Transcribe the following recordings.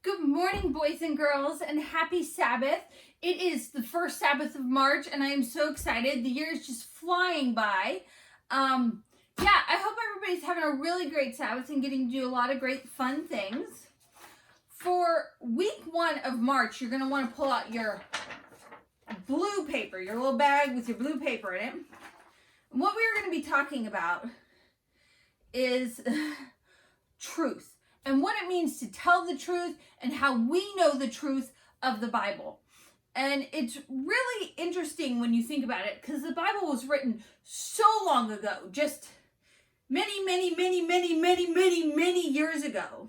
Good morning, boys and girls, and happy Sabbath. It is the first Sabbath of March, and I am so excited. The year is just flying by. I hope everybody's having a really great Sabbath and getting to do a lot of great fun things. For week 1 of March, you're going to want to pull out your blue paper, your little bag with your blue paper in it. And what we are going to be talking about is truth. And what it means to tell the truth and how we know the truth of the Bible. And it's really interesting when you think about it, because the Bible was written so long ago, just many years ago.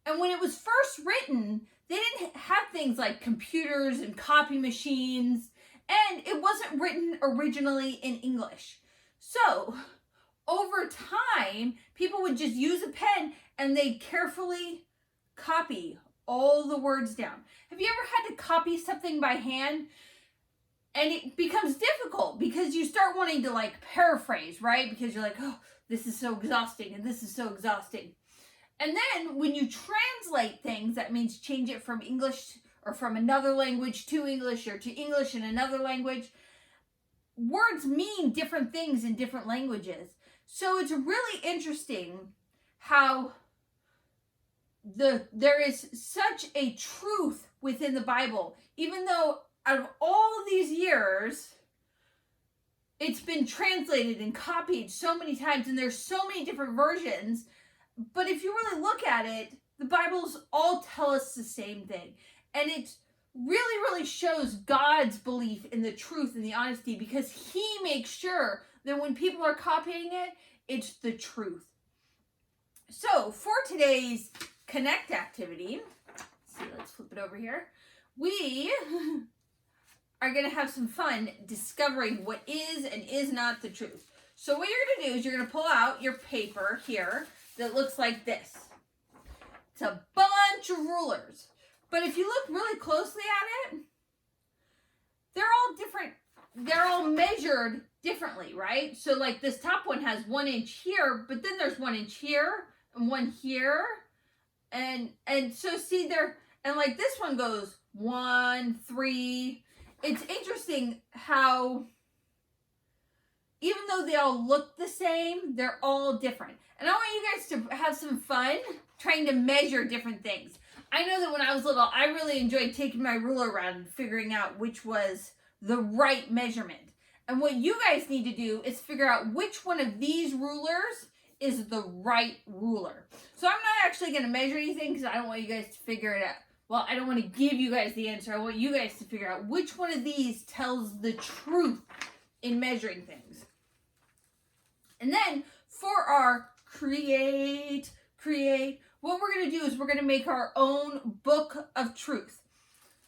And when it was first written, they didn't have things like computers and copy machines, and it wasn't written originally in English. So over time, people would just use a pen and they'd carefully copy all the words down. Have you ever had to copy something by hand? And it becomes difficult because you start wanting to paraphrase, right? Because you're like, oh, this is so exhausting and this is so exhausting. And then when you translate things, that means change it from English or from another language to English or to English in another language. Words mean different things in different languages. So it's really interesting how there is such a truth within the Bible, even though out of all these years, it's been translated and copied so many times, and there's so many different versions. But if you really look at it, the Bibles all tell us the same thing. And it really shows God's belief in the truth and the honesty, because he makes sure that when people are copying it, it's the truth. So for today's Connect activity, let's flip it over here. We are going to have some fun discovering what is and is not the truth. So what you're going to do is you're going to pull out your paper here that looks like this. It's a bunch of rulers. But if you look really closely at it, they're all different. They're all measured differently, right? So like this top one has 1 inch here, but then there's 1 inch here and 1 here. And so see there, and like this one goes 1, 3. It's interesting how even though they all look the same, they're all different. And I want you guys to have some fun trying to measure different things. I know that when I was little, I really enjoyed taking my ruler around and figuring out which was the right measurement. And what you guys need to do is figure out which one of these rulers is the right ruler. So I'm not actually going to measure anything because I don't want you guys to figure it out. Well, I don't want to give you guys the answer. I want you guys to figure out which one of these tells the truth in measuring things. And then for our create, what we're going to do is we're going to make our own book of truth.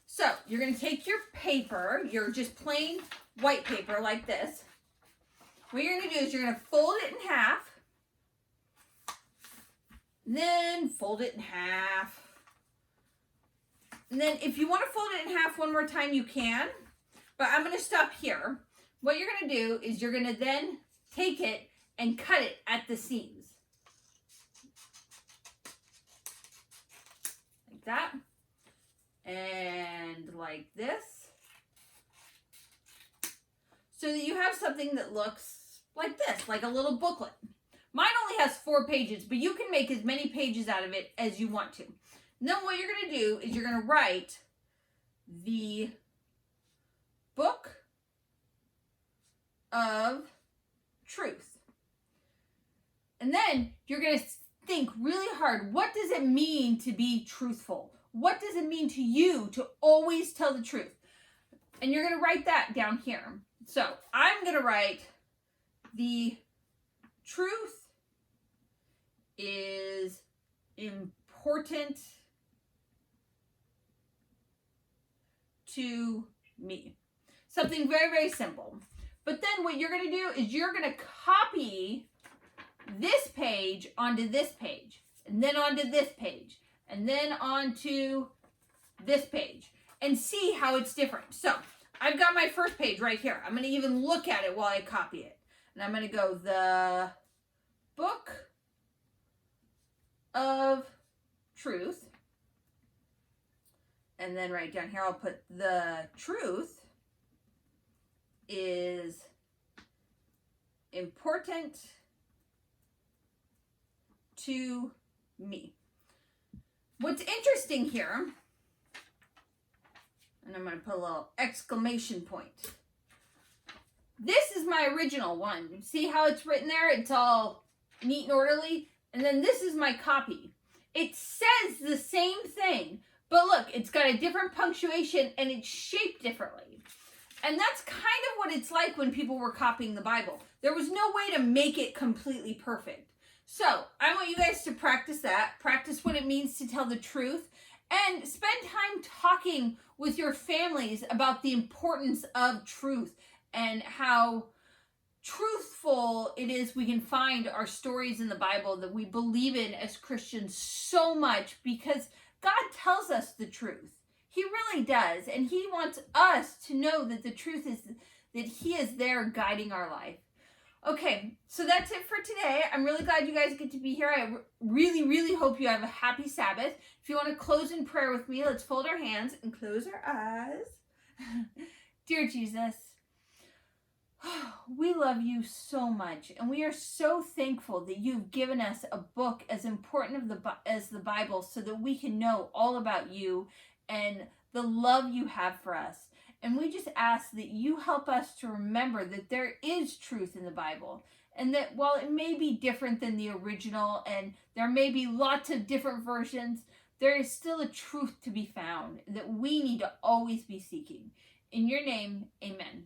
So you're going to take your paper, your just plain white paper like this. What you're going to do is you're going to fold it in half. Then fold it in half. And then if you want to fold it in half one more time, you can. But I'm going to stop here. What you're going to do is you're going to then take it and cut it at the seams. Like that. And like this. So that you have something that looks like this, like a little booklet. Mine only has 4 pages, but you can make as many pages out of it as you want to. And then what you're going to do is you're going to write the book of truth. And then you're going to think really hard, what does it mean to be truthful? What does it mean to you to always tell the truth? And you're going to write that down here. So I'm going to write the truth is important to me. Something very simple. But then what you're going to do is you're going to copy this page onto this page, and then onto this page, and then onto this page, and see how it's different. So I've got my first page right here. I'm going to even look at it while I copy it. And I'm going to go the book of truth. and then right down here I'll put the truth is important to me. What's interesting here, and I'm going to put a little exclamation point. This is my original one. See how it's written there? It's all neat and orderly. And then this is my copy. It says the same thing, but look, it's got a different punctuation and it's shaped differently. And that's kind of what it's like when people were copying the Bible. There was no way to make it completely perfect. So I want you guys to practice that. Practice what it means to tell the truth. And spend time talking with your families about the importance of truth and how truthful it is we can find our stories in the Bible that we believe in as Christians so much, because God tells us the truth. He really does. And he wants us to know that the truth is that he is there guiding our life. Okay, so that's it for today. I'm really glad you guys get to be here. I really, really hope you have a happy Sabbath. If you want to close in prayer with me, let's fold our hands and close our eyes. Dear Jesus, we love you so much, and we are so thankful that you've given us a book as important as the Bible so that we can know all about you and the love you have for us. And we just ask that you help us to remember that there is truth in the Bible, and that while it may be different than the original and there may be lots of different versions, there is still a truth to be found that we need to always be seeking. In your name, amen.